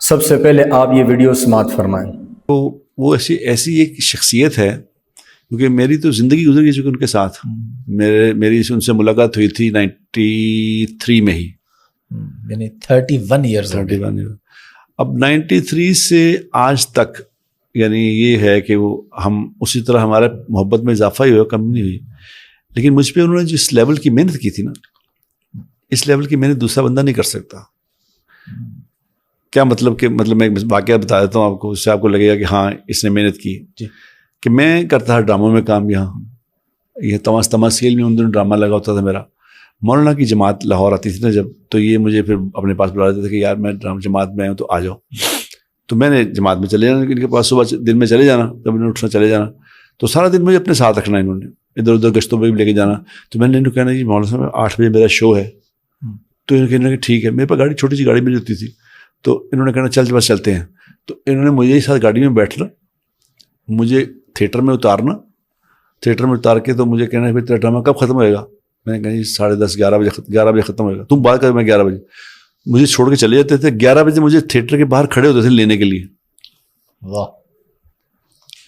سب سے پہلے آپ یہ ویڈیو سماعت فرمائیں۔ تو وہ ایسی ایک شخصیت ہے، کیونکہ میری تو زندگی گزر گئی چونکہ ان کے ساتھ میری ان سے ملاقات ہوئی تھی 93 میں ہی، یعنی 31 ایئرز۔ اب 93 سے آج تک یعنی یہ ہے کہ وہ ہم اسی طرح ہمارے محبت میں اضافہ ہی ہوا، کم نہیں ہوئی، لیکن مجھ پہ انہوں نے جس لیول کی محنت کی تھی نا، اس لیول کی محنت دوسرا بندہ نہیں کر سکتا۔ کیا مطلب کہ میں واقعہ بتا دیتا ہوں آپ کو، اس سے آپ کو لگے گا کہ ہاں اس نے محنت کی جی۔ کہ میں کرتا تھا ڈراموں میں کام، یہاں یہ تمثیل میں ان دنوں ڈرامہ لگا ہوتا تھا میرا۔ مولانا کی جماعت لاہور آتی تھی نا جب، تو یہ مجھے پھر اپنے پاس بلا دیتے تھے کہ یار میں جماعت میں آیا ہوں تو آ جاؤ۔ تو میں نے جماعت میں چلے جانا، ان کے پاس صبح دن میں چلے جانا، جب انہیں اٹھنا چلے جانا، تو سارا دن مجھے اپنے ساتھ رکھنا، انہوں نے ادھر ادھر گشتوں پہ بھی لے کے جانا۔ تو میں نے انہوں کہنا جی مولانا صاحب 8 بجے میرا شو ہے، تو انہوں نے کہنا کہ ٹھیک ہے۔ میرے پاس گاڑی چھوٹی سی گاڑی مل جاتی تھی، تو انہوں نے کہنا چل بس چلتے ہیں۔ تو انہوں نے مجھے ساتھ گاڑی میں بیٹھنا، مجھے تھیٹر میں اتارنا، تھیٹر میں اتار کے تو مجھے کہنا کہ تیرا ڈرامہ کب ختم ہوئے گا؟ میں نے کہا جی 10:30 11 بجے ختم ہوئے گا، تم بات کر، میں 11 بجے۔ مجھے چھوڑ کے چلے جاتے تھے، 11 بجے مجھے تھیٹر کے باہر کھڑے ہوتے تھے لینے کے لیے۔ واہ،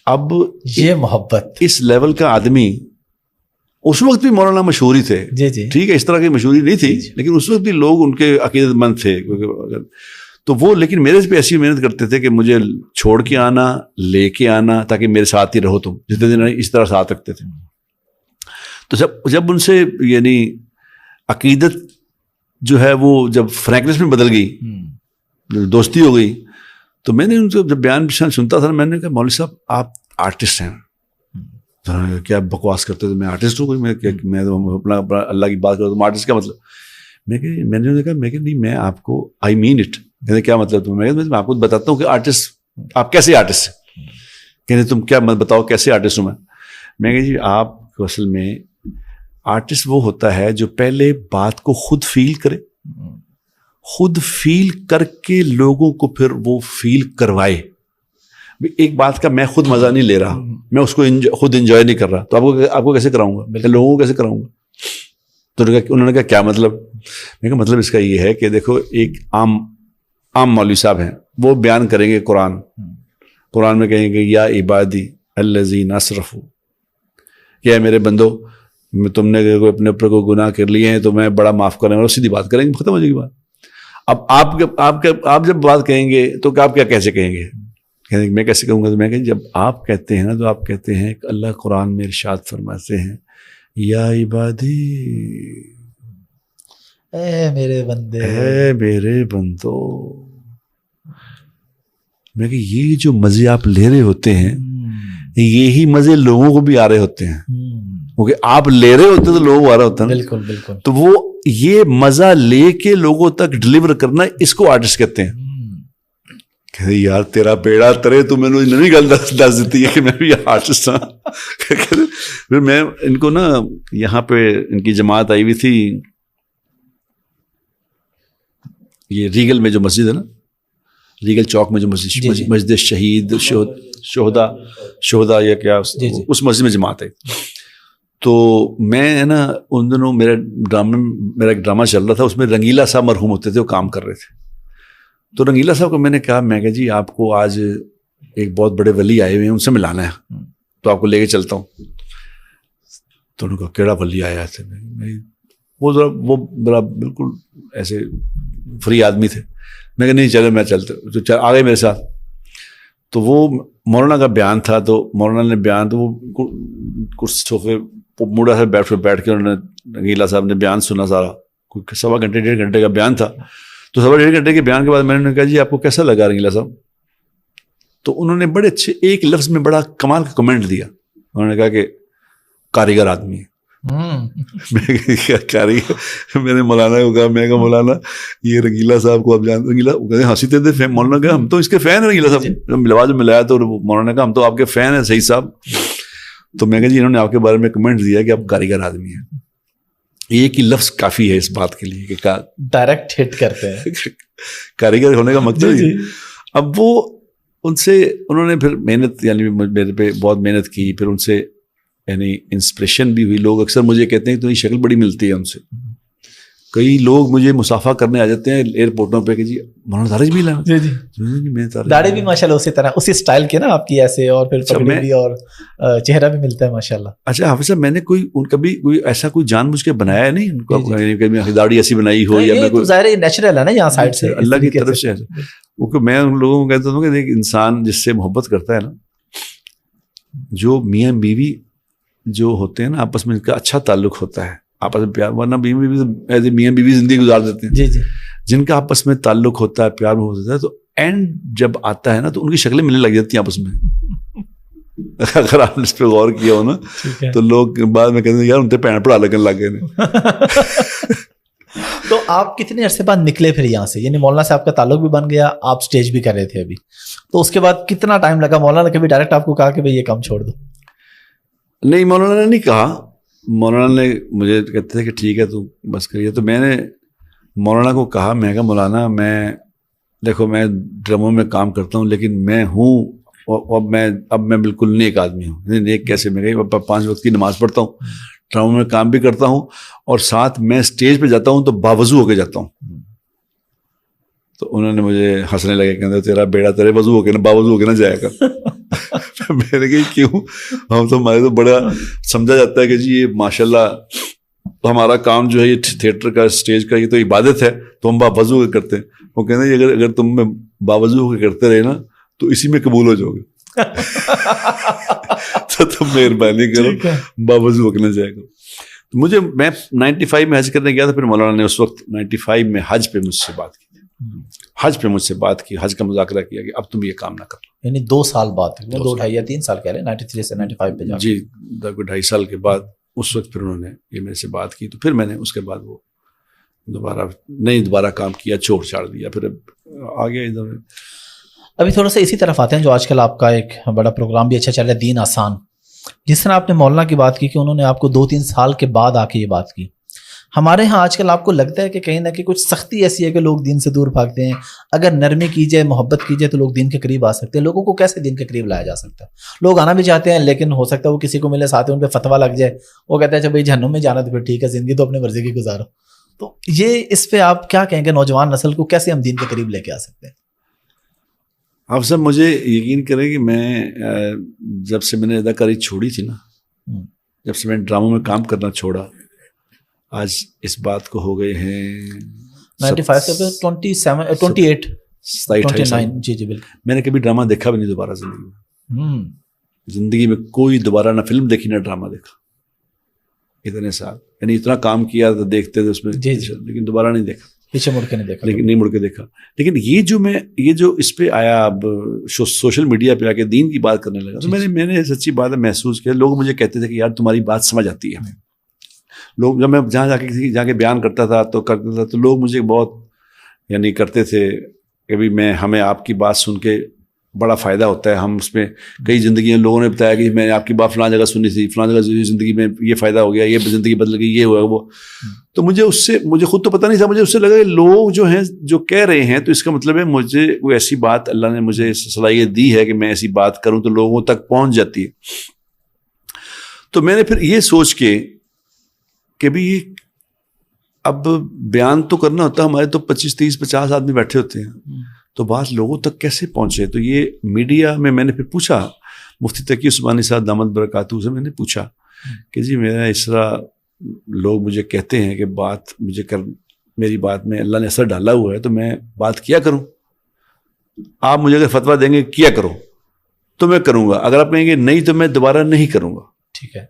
اب یہ محبت! اس لیول کا آدمی، اس وقت بھی مولانا مشہور ہی تھے، جی جی ٹھیک ہے، اس طرح کی مشہوری نہیں تھی، لیکن اس وقت بھی لوگ ان کے عقیدت مند تھے، تو وہ لیکن میرے پہ ایسی محنت کرتے تھے کہ مجھے چھوڑ کے آنا، لے کے آنا، تاکہ میرے ساتھ ہی رہو، تم جتنے دن اس طرح ساتھ رکھتے تھے۔ تو جب ان سے یعنی عقیدت جو ہے وہ جب فرینکنس میں بدل گئی، دوستی ہو گئی، تو میں نے ان سے جب بیان سنتا تھا، میں نے کہا مولوی صاحب آپ آرٹسٹ ہیں؟ کیا بکواس کرتے تھے، میں آرٹسٹ ہوں؟ میں اپنا اللہ کی بات کرتا ہوں، آرٹسٹ کیا مطلب؟ میں نے کہا نہیں، میں آپ کو آئی مین اٹ۔ کہتے کیا مطلب تم؟ میں آپ کو بتاتا ہوں کہ آرٹسٹ آپ کیسے آرٹسٹ ہیں۔ کہتے تم کیا بتاؤ کیسے آرٹسٹ ہوں میں کہا جی آپ کو اصل میں آرٹسٹ وہ ہوتا ہے جو پہلے بات کو خود فیل کرے، خود فیل کر کے لوگوں کو پھر وہ فیل کروائے۔ ایک بات کا میں خود مزہ نہیں لے رہا، میں اس کو خود انجوائے نہیں کر رہا، تو آپ کو کیسے کراؤں گا، لوگوں کو کیسے کراؤں گا؟ تو انہوں نے کہا کیا مطلب؟ میں کہا مطلب اس کا یہ ہے کہ دیکھو ایک عام مولوی صاحب ہیں، وہ بیان کریں گے قرآن میں کہیں گے یا عبادی الذین اسرفوا، کہ میرے بندو تم نے اپنے اوپر کو گناہ کر لیے ہیں تو میں بڑا معاف کریں گا، اور سیدھی بات کریں گے، ختم ہو جائے گی بات۔ اب آپ جب بات کہیں گے تو آپ کیا کیسے کہیں گے؟ میں کیسے کہوں گا؟ تو میں کہ جب آپ کہتے ہیں نا، تو آپ کہتے ہیں کہ اللہ قرآن میں ارشاد فرماتے ہیں یا عبادی، اے میرے بندے، اے میرے بندو۔ میں کہ یہ جو مزے آپ لے رہے ہوتے ہیں، یہی مزے لوگوں کو بھی آ رہے ہوتے ہیں، کیونکہ آپ لے رہے ہوتے تو لوگوں کو آ رہا ہوتا ہے۔ بالکل بالکل۔ تو وہ یہ مزہ لے کے لوگوں تک ڈلیور کرنا، اس کو آرٹسٹ کہتے ہیں۔ کہتے یار تیرا بیڑا ترے، تو میں نے نہیں گل دس دیتی ہے کہ میں بھی آرٹسٹ ہوں۔ پھر میں ان کو نا یہاں پہ ان کی جماعت آئی ہوئی تھی، یہ ریگل میں جو مسجد ہے نا، ریگل چوک میں جو مسجد شہید شہدا یا کیا، اس مسجد میں جماعت ہے۔ تو میں نا ان دنوں میرا ایک ڈرامہ چل رہا تھا، اس میں رنگیلا صاحب مرحوم ہوتے تھے، وہ کام کر رہے تھے۔ تو رنگیلا صاحب کو میں نے کہا جی آپ کو آج ایک بہت بڑے ولی آئے ہوئے ہیں، ان سے ملانا ہے، تو آپ کو لے کے چلتا ہوں۔ تو انہوں نے کہا کیڑا ولی آیا ہے؟ وہ ذرا بالکل ایسے فری آدمی تھے۔ میں کہا نہیں چلے، میں چلتے، آ گئے میرے ساتھ۔ تو وہ مولانا کا بیان تھا، تو مولانا نے بیان، تو وہ کچھ صوفے موڑا سے بیٹھ کے انہوں نے رنگیلا صاحب نے بیان سنا، سارا کوئی 1.25 گھنٹے 1.5 گھنٹے کا بیان تھا۔ تو 1.5 گھنٹے کے بیان کے بعد میں نے کہا جی آپ کو کیسا لگا رنگیلا صاحب؟ تو انہوں نے بڑے اچھے ایک لفظ میں بڑا کمال کا کمنٹ دیا، انہوں نے کہا کہ کاریگر آدمی ہے۔ میں نے مولانا کو کہا، میں کہا مولانا یہ رنگیلا صاحب کو آپ جانتے؟ رنگیلا کہتے ہنسی تھے، مولانا کہا ہم تو اس کے فین ہیں رنگیلا صاحب، جب ملایا تو مولانا کہا ہم تو آپ کے فین ہیں صحیح صاحب۔ تو میں کہا جی انہوں نے آپ کے بارے میں کمنٹ دیا کہ آپ کاریگر آدمی ہیں۔ ایک ہی لفظ کافی ہے اس بات کے لیے کہ ڈائریکٹ ہٹ کرتے ہیں کاریگر ہونے کا مقصد۔ اب وہ ان سے انہوں نے پھر محنت، یعنی میرے پہ بہت محنت کی، پھر ان سے یعنی انسپریشن بھی ہوئی۔ لوگ اکثر مجھے کہتے ہیں کہ تمہاری شکل بڑی ملتی ہے ان سے، کئی لوگ مجھے مسافہ کرنے آ جاتے ہیں ایئرپورٹوں پہ کہ جی مولانا داڑھی بھی لانا. جی جی میں داڑھی بھی ماشاءاللہ اسی طرح اسی اسٹائل کے نا آپ کی ایسے, اور پھر پگڑی بھی اور چہرہ بھی ملتا ہے ماشاءاللہ. اچھا حافظ صاحب, میں نے کبھی کوئی ایسا کوئی جان بوجھ کے بنایا نہیں ان کو, داڑھی ایسی بنائی ہو یا میں کوئی, ظاہر نیچرل ہے نا یہاں سائڈ سے اللہ کی طرف سے. کیونکہ میں ان لوگوں کو کہتا ہوں کہ ایک انسان جس سے محبت کرتا ہے نا, جو میاں بیوی جو ہوتے ہیں نا آپس میں ان کا اچھا تعلق ہوتا ہے, آپس میں پیار, ورنہ میاں بیوی زندگی گزار دیتے ہیں. جی جی جن کا آپس میں تعلق ہوتا ہے, پیار ہوتا ہے, تو اینڈ جب آتا ہے نا تو ان کی شکلیں ملنے لگ جاتی ہیں آپس میں. اگر آپ نے اس پہ غور کیا ہو نا تو لوگ بعد میں کہتے ہیں یار ان سے پین پڑھا لگنے لگ گئے. تو آپ کتنے عرصے بعد نکلے پھر یہاں سے, یعنی مولانا سے آپ کا تعلق بھی بن گیا, آپ سٹیج بھی کر رہے تھے ابھی, تو اس کے بعد کتنا ٹائم لگا؟ مولانا نے کبھی ڈائریکٹ آپ کو کہا کہ بھئی یہ کام چھوڑ دو؟ نہیں, مولانا نے نہیں کہا. مولانا نے مجھے کہتے تھے کہ ٹھیک ہے تو بس کریے. تو میں نے مولانا کو کہا, میں کہا مولانا میں دیکھو میں ڈراموں میں کام کرتا ہوں لیکن میں ہوں اب میں بالکل نیک آدمی ہوں. نیک کیسے؟ میں کہ 5 وقت کی نماز پڑھتا ہوں, ڈراموں میں کام بھی کرتا ہوں, اور ساتھ میں اسٹیج پہ جاتا ہوں تو باوضو ہو کے جاتا ہوں. تو انہوں نے مجھے ہنسنے لگے, کہتے تیرا بیڑا تیرے وضو ہو کے نا باوضو ہو کے نہ جایا کر. میں نے کہا کیوں؟ ہم تو ہمارے تو بڑا سمجھا جاتا ہے کہ جی یہ ماشاء اللہ ہمارا کام جو ہے یہ تھیٹر کا اسٹیج کا یہ تو عبادت ہے, تو ہم باوضو ہو کے کرتے ہیں. وہ کہتے ہیں اگر تم میں باوضو ہو کے کرتے رہے نا تو اسی میں قبول ہو جاؤ گے. تو تم مہربانی کرو باوضو ہو کے نہ جایا کرو. تو میں 95 میں حج کرنے گیا تھا. پھر مولانا نے اس وقت 95 میں حج پہ مجھ سے بات کی, حج کا مذاکرہ کیا کہ اب تم یہ کام نہ کرو. یعنی 2 سال بعد, 2 2.5 یا 3 سال کہہ رہے ہیں, 93 سے 95 پہ جا جی 2.5 سال کے بعد اس وقت پھر انہوں نے یہ میرے سے بات کی. تو پھر میں نے اس کے بعد وہ دوبارہ کام کیا, چھوڑ دیا, پھر آ گیا ادھر. ابھی تھوڑا سا اسی طرف آتے ہیں جو آج کل آپ کا ایک بڑا پروگرام بھی اچھا چل رہا ہے, دین آسان. جس طرح آپ نے مولانا کی بات کی کہ انہوں نے آپ کو 2-3 سال کے بعد آ کے یہ بات کی, ہمارے ہاں آج کل آپ کو لگتا ہے کہ کہیں نہ کہیں کچھ سختی ایسی ہے کہ لوگ دین سے دور بھاگتے ہیں؟ اگر نرمی کی جائے, محبت کی جائے تو لوگ دین کے قریب آ سکتے ہیں. لوگوں کو کیسے دین کے قریب لایا جا سکتا ہے؟ لوگ آنا بھی چاہتے ہیں لیکن ہو سکتا ہے وہ کسی کو ملے ساتھ ان پہ فتویٰ لگ جائے, وہ کہتے ہیں اچھا بھائی جہنم میں جانا تو پھر ٹھیک ہے, زندگی تو اپنے مرضی کی گزارو. تو یہ اس پہ آپ کیا کہیں گے, نوجوان نسل کو کیسے ہم دین کے قریب لے کے آ سکتے ہیں؟ آپ سب مجھے یقین کریں کہ میں جب سے میں نے اداکاری چھوڑی تھی نا, جب سے میں ڈراموں میں کام کرنا چھوڑا, آج اس بات کو ہو گئے ہیں 95 سے 28 29. جی جی بالکل. میں نے کبھی ڈرامہ دیکھا بھی نہیں دوبارہ زندگی میں. زندگی میں کوئی دوبارہ نہ فلم دیکھی نہ ڈرامہ دیکھا اتنے سال. یعنی اتنا کام کیا تو دیکھتے تھے اس میں, لیکن دوبارہ نہیں دیکھا, پیچھے مڑ کے نہیں دیکھا, لیکن نہیں مڑ کے دیکھا. لیکن یہ جو اس پہ آیا, اب سوشل میڈیا پہ آ کے دین کی بات کرنے لگا, تو میں نے سچی بات ہے محسوس کیا. لوگ مجھے کہتے تھے کہ یار تمہاری بات سمجھ آتی ہے. لوگ جب میں جا کے بیان کرتا تھا تو لوگ مجھے بہت یعنی کرتے تھے کہ بھی ہمیں آپ کی بات سن کے بڑا فائدہ ہوتا ہے. ہم اس میں کئی زندگی میں لوگوں نے بتایا کہ میں نے آپ کی بات فلاں جگہ سنی تھی, فلاں جگہ زندگی میں یہ فائدہ ہو گیا, یہ زندگی بدل گئی, یہ ہوا وہ. تو مجھے خود تو پتہ نہیں تھا, مجھے اس سے لگا کہ لوگ جو ہیں جو کہہ رہے ہیں تو اس کا مطلب ہے مجھے کوئی ایسی بات اللہ نے مجھے صلاحیت دی ہے کہ میں ایسی بات کروں تو لوگوں تک پہنچ جاتی ہے. تو میں نے پھر یہ سوچ کے کہ بھی اب بیان تو کرنا ہوتا ہے, ہمارے تو 25-30-50 آدمی بیٹھے ہوتے ہیں, تو بات لوگوں تک کیسے پہنچے. تو یہ میڈیا میں نے پھر پوچھا مفتی تقی عثمانی صاحب دامت برکاتہ سے, میں نے پوچھا کہ جی میرا اس طرح لوگ مجھے کہتے ہیں کہ میری بات میں اللہ نے اثر ڈالا ہوا ہے, تو میں بات کیا کروں. آپ مجھے اگر فتویٰ دیں گے کیا کرو تو میں کروں گا, اگر آپ کہیں گے نہیں تو میں دوبارہ نہیں کروں گا. ٹھیک ہے.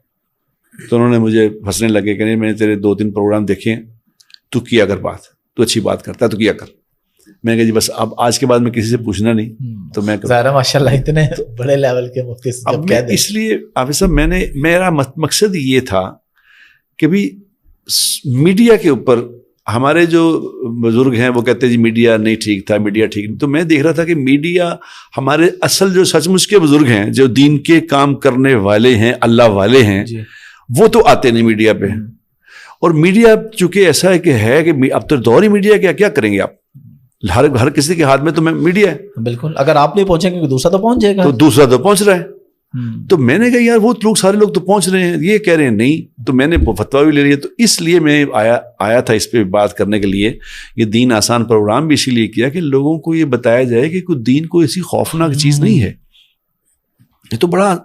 تو انہوں نے مجھے ہنسنے لگے کہ نہیں, میں نے تیرے 2-3 پروگرام دیکھے ہیں, تو کیا کر بات, تو اچھی بات کرتا ہے تو کیا کر. میں نے کہا جی بس اب آج کے بعد میں کسی سے پوچھنا نہیں, تو میں ظاہر ماشاء اللہ اتنے بڑے لیول کے مفتی اب میں اس لیے حافظ صاحب میرا مقصد یہ تھا کہ بھی میڈیا کے اوپر ہمارے جو بزرگ ہیں وہ کہتے ہیں جی میڈیا نہیں ٹھیک تھا, میڈیا ٹھیک نہیں. تو میں دیکھ رہا تھا کہ میڈیا ہمارے اصل جو سچ مچ کے بزرگ ہیں جو دین کے کام کرنے والے ہیں, اللہ والے ہیں, وہ تو آتے نہیں میڈیا پہ. اور میڈیا چونکہ ایسا ہے کہ اب تو دور ہی میڈیا کیا کریں گے آپ, ہر کسی کے ہاتھ میں تو میڈیا ہے. بالکل, اگر آپ نہیں پہنچیں گے دوسرا تو پہنچ جائے گا, تو دوسرا تو پہنچ رہا ہے. تو میں نے کہا یار وہ لوگ سارے لوگ تو پہنچ رہے ہیں, یہ کہہ رہے ہیں نہیں, تو میں نے فتویٰ بھی لے لیا. تو اس لیے میں آیا تھا اس پہ بات کرنے کے لیے. یہ دین آسان پروگرام بھی اسی لیے کیا کہ لوگوں کو یہ بتایا جائے کہ کوئی دین کوئی ایسی خوفناک چیز نہیں ہے, یہ تو بڑا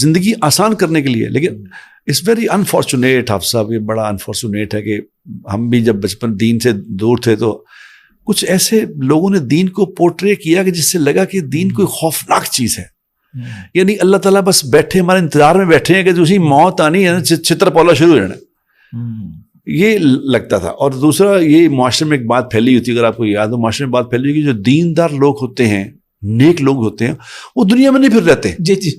زندگی آسان کرنے کے لیے. لیکن اٹس ویری انفارچونیٹ حافظ صاحب, یہ بڑا انفارچونیٹ ہے کہ ہم بھی جب بچپن دین سے دور تھے تو کچھ ایسے لوگوں نے دین کو پورٹرے کیا کہ جس سے لگا کہ دین کوئی خوفناک چیز ہے. یعنی اللہ تعالیٰ بس بیٹھے ہمارے انتظار میں بیٹھے ہیں کہ جو اسی موت آنی ہے چھتر پولا شروع ہو جانا, یہ لگتا تھا. اور دوسرا یہ معاشرے میں ایک بات پھیلی ہوئی تھی, اگر آپ کو یاد ہو معاشرے میں بات پھیلی ہوئی کہ جو دیندار لوگ ہوتے ہیں, نیک لوگ ہوتے ہیں, وہ دنیا میں نہیں پھر رہتے. جی جی,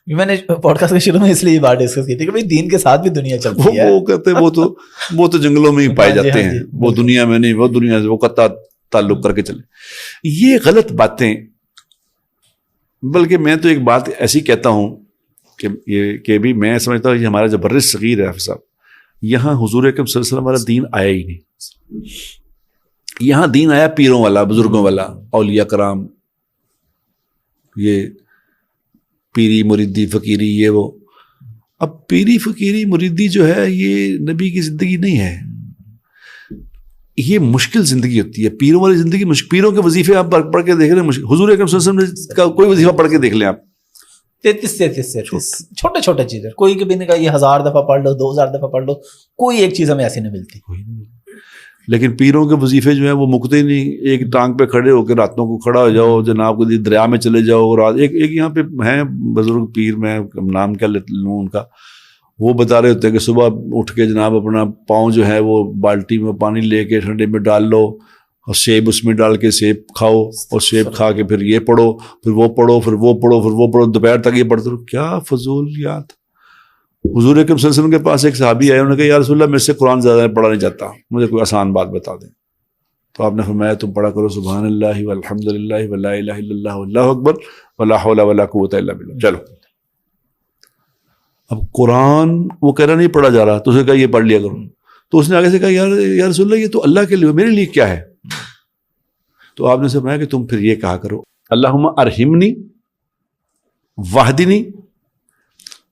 میں نے پوڈ کاسٹ کے شروع میں اس لیے یہ بات ڈسکس کی تھی کہ بھائی دین کے ساتھ بھی دنیا چلتی ہے. وہ کہتے ہیں وہ تو جنگلوں میں ہی پائے جاتے ہیں, وہ دنیا میں نہیں, وہ دنیا سے وہ قطع تعلق کر کے چلے. یہ غلط باتیں. بلکہ میں تو ایک بات ایسی کہتا ہوں کہ بھی میں سمجھتا ہوں کہ ہمارا جو بر صغیر ہے حافظ صاحب, یہاں حضور اکرم صلی اللہ علیہ وسلم والا دین آیا ہی نہیں. یہاں دین آیا پیروں والا, بزرگوں والا, اولیاء کرام, یہ پیری مریدی فقیری, یہ وہ. اب پیری فقیری مریدی جو ہے یہ نبی کی زندگی نہیں ہے, یہ مشکل زندگی ہوتی ہے. پیروں والی زندگی پیروں کے وظیفے آپ پڑھ کے دیکھ رہے ہیں, حضور اکرم صلی اللہ علیہ وسلم کا کوئی وظیفہ پڑھ کے دیکھ لیں آپ, 33 چھوٹے چھوٹے چیزیں, کوئی بھی نہیں کہا یہ 1000 دفعہ پڑھ لو, 2000 دفعہ پڑھ لو, کوئی ایک چیز ہمیں ایسی نہیں ملتی. لیکن پیروں کے وظیفے جو ہیں وہ مکتے نہیں. ایک ٹانگ پہ کھڑے ہو کے راتوں کو کھڑا ہو جاؤ, جناب کو دریا میں چلے جاؤ رات. ایک یہاں پہ ہیں بزرگ پیر, میں نام کیا لوں ان کا, وہ بتا رہے ہوتے ہیں کہ صبح اٹھ کے جناب اپنا پاؤں جو ہے وہ بالٹی میں پانی لے کے ٹھنڈے میں ڈال لو, اور سیب اس میں ڈال کے سیب کھاؤ, اور سیب کھا کے پھر یہ پڑھو, پھر وہ پڑھو, پھر وہ پڑھو, پھر وہ پڑھو, دوپہر تک یہ پڑھتے رہو. کیا فضولیات. حضور اکرم صلی اللہ علیہ وسلم کے پاس ایک صحابی آئے, انہوں نے کہا یا رسول اللہ میرے سے قرآن زیادہ پڑھا نہیں جاتا, مجھے کوئی آسان بات بتا دیں. تو آپ نے فرمایا تم پڑھا کرو سبحان اللہ والحمد للہ ولا الہ الا اللہ واللہ اکبر ولا حول ولا قوت الا باللہ. چلو اب قرآن وہ کہہ رہا نہیں پڑھا جا رہا, تو اس نے کہا یہ پڑھ لیا کرو. تو اس نے آگے سے کہا یا رسول اللہ یہ تو اللہ کے لیے, میرے لیے کیا ہے؟ تو آپ نے فرمایا کہ تم پھر یہ کہا کرو اللہم ارحمنی واہدنی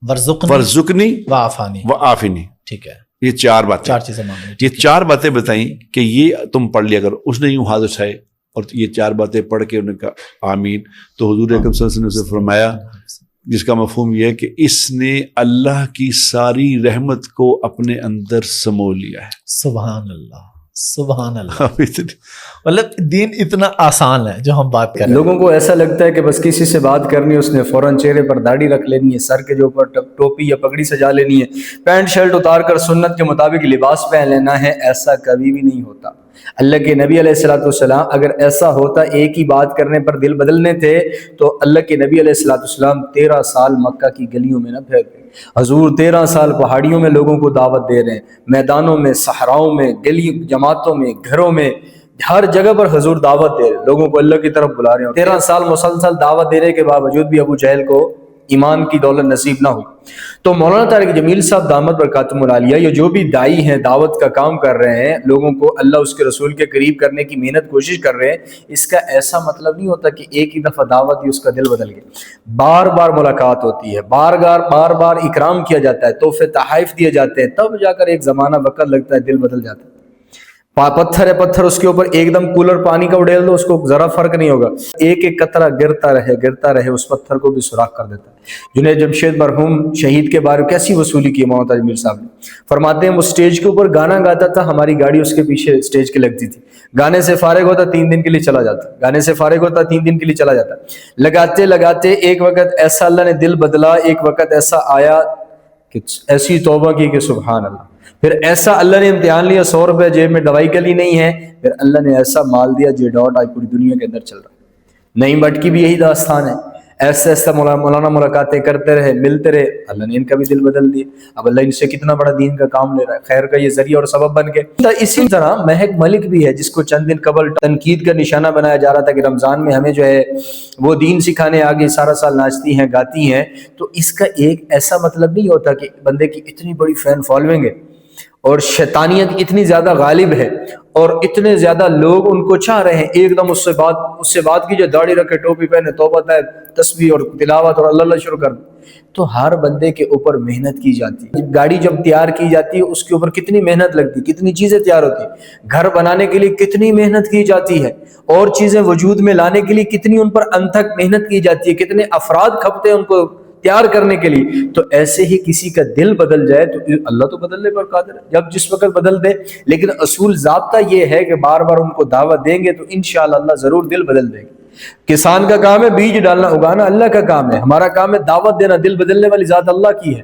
ورزقنی وعافنی. ٹھیک ہے, یہ 4 باتیں, 4 چیزیں مانگنی, یہ 4 باتیں بتائیں کہ یہ تم پڑھ لیا کرو. اس نے یوں ہاتھ اٹھائے اور یہ 4 باتیں پڑھ کے انہوں نے کہا آمین. تو حضور اکرم صلی اللہ علیہ وسلم نے اسے فرمایا, جس کا مفہوم یہ ہے کہ اس نے اللہ کی ساری رحمت کو اپنے اندر سمو لیا ہے. سبحان اللہ سبحان اللہ. مطلب دین اتنا آسان ہے جو ہم بات کر رہے ہیں. لوگوں کو ایسا لگتا ہے کہ بس کسی سے بات کرنی ہے, اس نے فوراً چہرے پر داڑھی رکھ لینی ہے, سر کے جو اوپر ٹوپی یا پگڑی سجا لینی ہے, پینٹ شرٹ اتار کر سنت کے مطابق لباس پہن لینا ہے. ایسا کبھی بھی نہیں ہوتا. اللہ کے نبی علیہ الصلوۃ والسلام اگر ایسا ہوتا, ایک ہی بات کرنے پر دل بدلنے تھے, تو اللہ کے نبی علیہ الصلوۃ والسلام 13 سال مکہ کی گلیوں میں نہ پھرتے. حضور 13 سال پہاڑیوں میں لوگوں کو دعوت دے رہے ہیں, میدانوں میں, صحراؤں میں, گلی جماعتوں میں, گھروں میں, ہر جگہ پر حضور دعوت دے رہے, لوگوں کو اللہ کی طرف بلا رہے ہیں. 13 سال مسلسل دعوت دینے کے باوجود بھی ابو جہل کو ایمان کی دولت نصیب نہ ہوئی. تو مولانا طارق جمیل صاحب دامت برکاتہم العالیہ, یہ جو بھی دائی ہیں, دعوت کا کام کر رہے ہیں, لوگوں کو اللہ اس کے رسول کے قریب کرنے کی محنت کوشش کر رہے ہیں, اس کا ایسا مطلب نہیں ہوتا کہ ایک ہی دفعہ دعوت دی اس کا دل بدل گیا. بار بار ملاقات ہوتی ہے, بار بار اکرام کیا جاتا ہے, تحفے تحائف دیے جاتے ہیں, تب جا کر ایک زمانہ وقت لگتا ہے, دل بدل جاتا ہے. پتھر ہے, پتھر اس کے اوپر ایک دم کولر پانی کا اڈیل دو, اس کو ذرا فرق نہیں ہوگا. ایک ایک قطرہ گرتا رہے اس پتھر کو بھی سوراخ کر دیتا ہے. جنید جمشید مرحوم شہید کے بارے میں کیسی وصولی کی مولانا طارق جمیل صاحب نے. فرماتے ہیں وہ سٹیج کے اوپر گانا گاتا تھا, ہماری گاڑی اس کے پیچھے سٹیج کے لگتی تھی, گانے سے فارغ ہوتا 3 دن کے لیے چلا جاتا, گانے سے فارغ ہوتا 3 دن کے لیے چلا جاتا. لگاتے لگاتے ایک وقت ایسا اللہ نے دل بدلا, ایک وقت ایسا آیا کہ ایسی توبہ کی کہ سبحان اللہ. پھر ایسا اللہ نے امتحان لیا, 100 روپے جیب میں دوائی کے لیے نہیں ہے, پھر اللہ نے ایسا مال دیا جے ڈاٹ آج پوری دنیا کے اندر چل رہا ہے. نعیم بٹ کی بھی یہی داستان ہے, ایسا ایسا مولانا ملاقاتیں کرتے رہے, ملتے رہے, اللہ نے ان کا بھی دل بدل دیا. اب اللہ ان سے کتنا بڑا دین کا کام لے رہا ہے, خیر کا یہ ذریعہ اور سبب بن کے. اسی طرح مہک ملک بھی ہے, جس کو چند دن قبل تنقید کا نشانہ بنایا جا رہا تھا کہ رمضان میں ہمیں جو ہے وہ دین سکھانے آگے سارا سال ناچتی ہیں, گاتی ہیں. تو اس کا ایک ایسا مطلب نہیں ہوتا کہ بندے کی اتنی بڑی فین فالوئنگ ہے اور شیطانیت اتنی زیادہ غالب ہے اور اتنے زیادہ لوگ ان کو چاہ رہے ہیں ایک دم اس سے بات کی جو داڑھی رکھے ٹوپی پہنے توبہ ہے تسبیح اور تلاوت اور اللہ اللہ شروع کر دے. تو ہر بندے کے اوپر محنت کی جاتی ہے. گاڑی جب تیار کی جاتی ہے اس کے اوپر کتنی محنت لگتی ہے, کتنی چیزیں تیار ہوتی ہیں. گھر بنانے کے لیے کتنی محنت کی جاتی ہے, اور چیزیں وجود میں لانے کے لیے کتنی ان پر انتھک محنت کی جاتی ہے, کتنے افراد کھپتے ہیں ان کو تیار کرنے کے لیے. تو ایسے ہی کسی کا دل بدل جائے تو اللہ تو بدلنے پر قادر ہے, جب جس وقت بدل دے. لیکن اصول ضابطہ یہ ہے کہ بار بار ان کو دعوت دیں گے تو انشاءاللہ اللہ ضرور دل بدل دے گا. کسان کا کام ہے بیج ڈالنا اگانا, اللہ کا کام ہے. ہمارا کام ہے دعوت دینا. دل بدلنے والی ذات اللہ کی ہے.